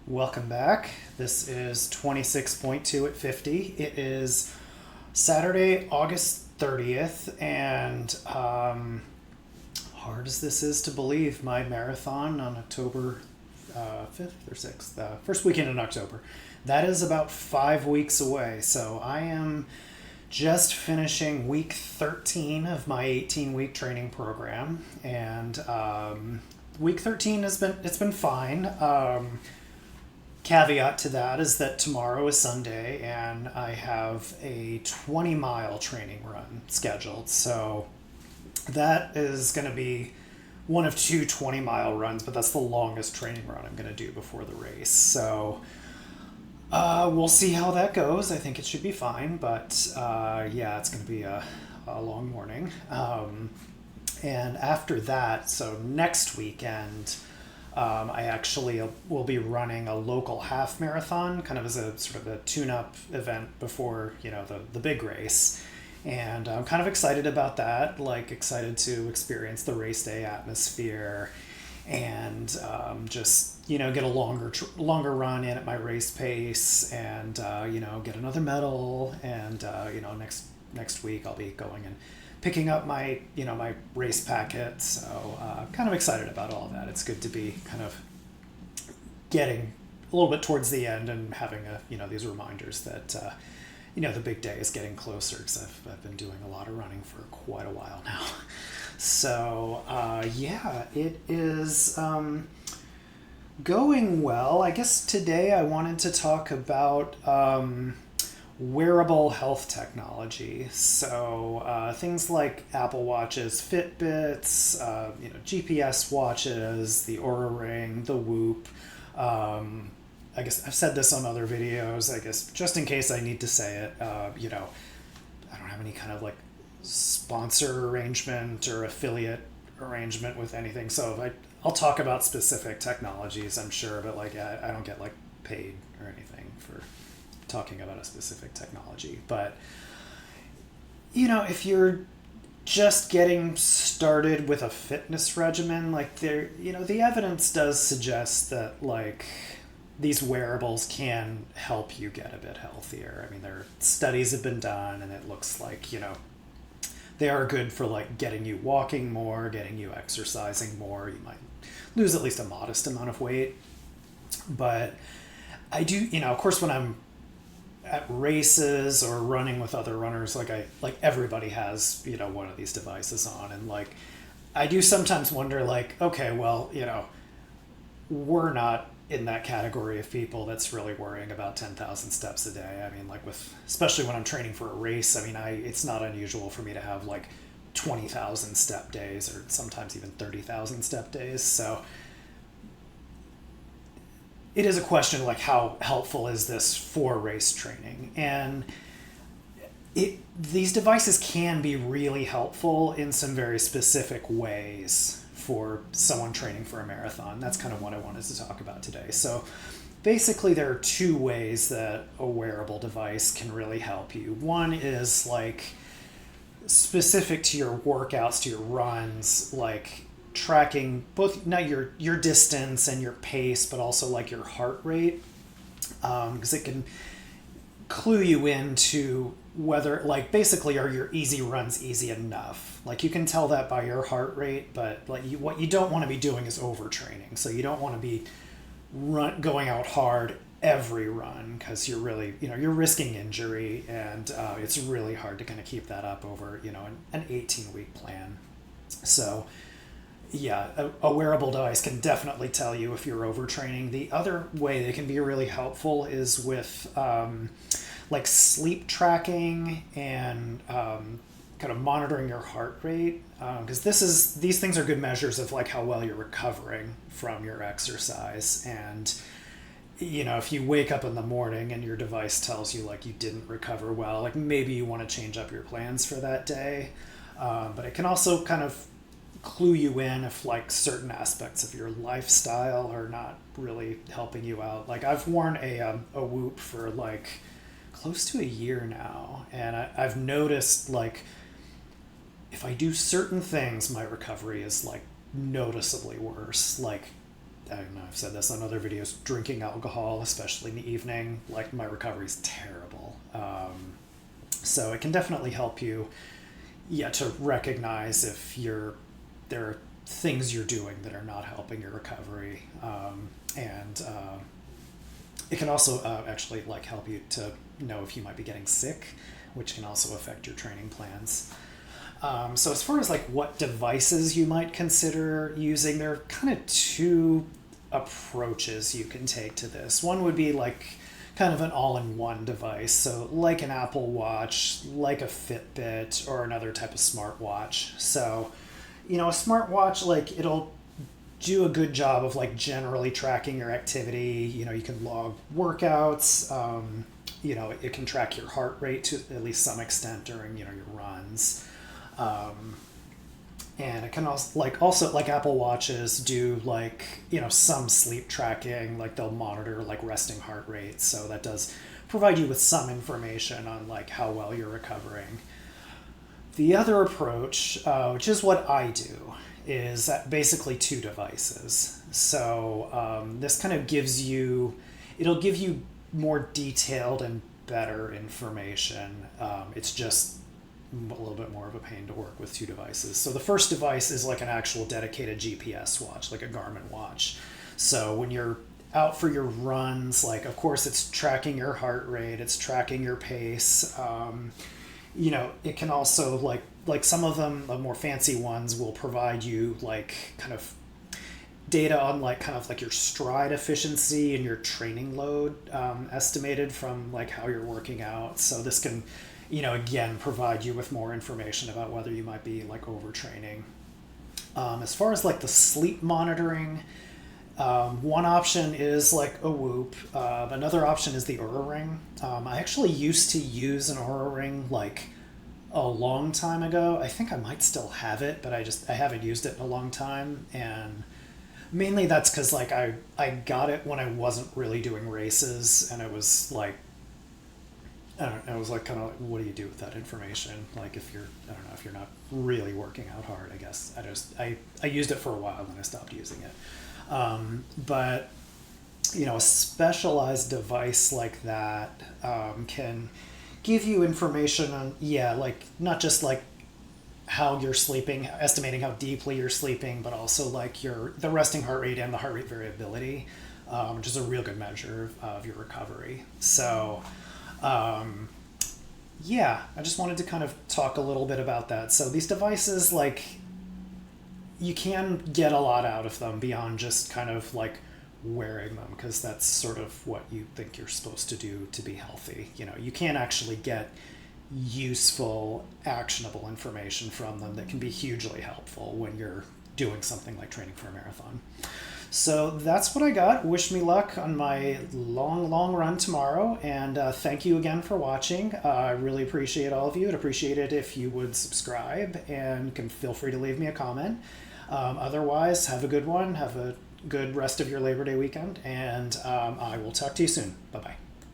Welcome back. This is 26.2 at 50. It is Saturday, August 30th, and hard as this is to believe, my marathon on October 5th or 6th, first weekend in October, that is about 5 weeks away. So I am just finishing week 13 of my 18-week training program, and week 13 it's been fine. Caveat to that is that tomorrow is Sunday and I have a 20-mile training run scheduled. So that is going to be one of two 20-mile runs, but that's the longest training run I'm going to do before the race. So we'll see how that goes. I think it should be fine, but yeah, it's going to be a long morning. And after that, so next weekend, I actually will be running a local half marathon, kind of as a sort of a tune-up event before, the big race. And I'm kind of excited about that, like excited to experience the race day atmosphere and just, get a longer run in at my race pace and, get another medal. And, next week I'll be going and picking up my race packet. So kind of excited about all of that. It's good to be kind of getting a little bit towards the end and having these reminders that the big day is getting closer, because I've been doing a lot of running for quite a while now. So yeah, it is going well. I guess today I wanted to talk about wearable health technology. So things like Apple Watches, Fitbits, GPS watches, the Oura Ring, the Whoop. I guess I've said this on other videos. I guess just in case I need to say it, I don't have any kind of like sponsor arrangement or affiliate arrangement with anything. So I'll talk about specific technologies, I'm sure, but I don't get like paid or anything for talking about a specific technology. But if you're just getting started with a fitness regimen, the evidence does suggest that these wearables can help you get a bit healthier. I mean, studies have been done, and it looks like they are good for getting you walking more, getting you exercising more. You might lose at least a modest amount of weight, but I do, of course, when I'm at races or running with other runners, everybody has one of these devices on, and I do sometimes wonder, okay, well, we're not in that category of people that's really worrying about 10,000 steps a day. I mean, especially when I'm training for a race, I mean, it's not unusual for me to have 20,000 step days, or sometimes even 30,000 step days. So it is a question how helpful is this for race training? And these devices can be really helpful in some very specific ways for someone training for a marathon. That's kind of what I wanted to talk about today. So basically there are two ways that a wearable device can really help you. One is specific to your workouts, to your runs, tracking both not your distance and your pace, but also your heart rate, because it can clue you into whether basically are your easy runs easy enough. You can tell that by your heart rate, but what you don't want to be doing is overtraining. So you don't want to be going out hard every run, because you're really you're risking injury, and it's really hard to kind of keep that up over an 18-week plan. So yeah, a wearable device can definitely tell you if you're overtraining. The other way they can be really helpful is with sleep tracking and kind of monitoring your heart rate, because these things are good measures of how well you're recovering from your exercise. And if you wake up in the morning and your device tells you you didn't recover well, maybe you want to change up your plans for that day. But it can also kind of clue you in if certain aspects of your lifestyle are not really helping you out. I've worn a Whoop for close to a year now, and I've noticed if I do certain things, my recovery is noticeably worse. I don't know, I've said this on other videos, drinking alcohol, especially in the evening, like my recovery is terrible. So it can definitely help you, yeah, to recognize if there are things you're doing that are not helping your recovery. And it can also actually like help you to know if you might be getting sick, which can also affect your training plans. So as far as like what devices you might consider using, there are kind of two approaches you can take to this. One would be like kind of an all-in-one device, so like an Apple Watch, like a Fitbit, or another type of smartwatch. So, a smartwatch, like it'll do a good job of like generally tracking your activity. You can log workouts. It can track your heart rate to at least some extent during your runs. And it can also like Apple Watches do like, some sleep tracking, like they'll monitor like resting heart rate. So that does provide you with some information on like how well you're recovering. The other approach, which is what I do, is basically two devices. So this kind of it'll give you more detailed and better information. It's just a little bit more of a pain to work with two devices. So the first device is like an actual dedicated GPS watch, like a Garmin watch. So when you're out for your runs, like of course it's tracking your heart rate, it's tracking your pace. It can also like some of them, the more fancy ones, will provide you like kind of data on like kind of like your stride efficiency and your training load estimated from like how you're working out. So this can again, provide you with more information about whether you might be like overtraining. As far as like the sleep monitoring, one option is like a Whoop. Another option is the Oura Ring. I actually used to use an Oura Ring like a long time ago. I think I might still have it, but I haven't used it in a long time. And mainly that's because like I got it when I wasn't really doing races, and it was like, I don't know, I was like kind of like, what do you do with that information? Like if you're not really working out hard, I guess. I used it for a while and I stopped using it. But a specialized device like that can give you information on, like not just like how you're sleeping, estimating how deeply you're sleeping, but also like the resting heart rate and the heart rate variability, which is a real good measure of your recovery. So I just wanted to kind of talk a little bit about that. So these devices, like, you can get a lot out of them beyond just kind of like wearing them, because that's sort of what you think you're supposed to do to be healthy. You can actually get useful, actionable information from them that can be hugely helpful when you're doing something like training for a marathon. So that's what I got. Wish me luck on my long run tomorrow. And thank you again for watching. I really appreciate all of you. I'd appreciate it if you would subscribe, and can feel free to leave me a comment. Otherwise, have a good one. Have a good rest of your Labor Day weekend. And I will talk to you soon. Bye-bye.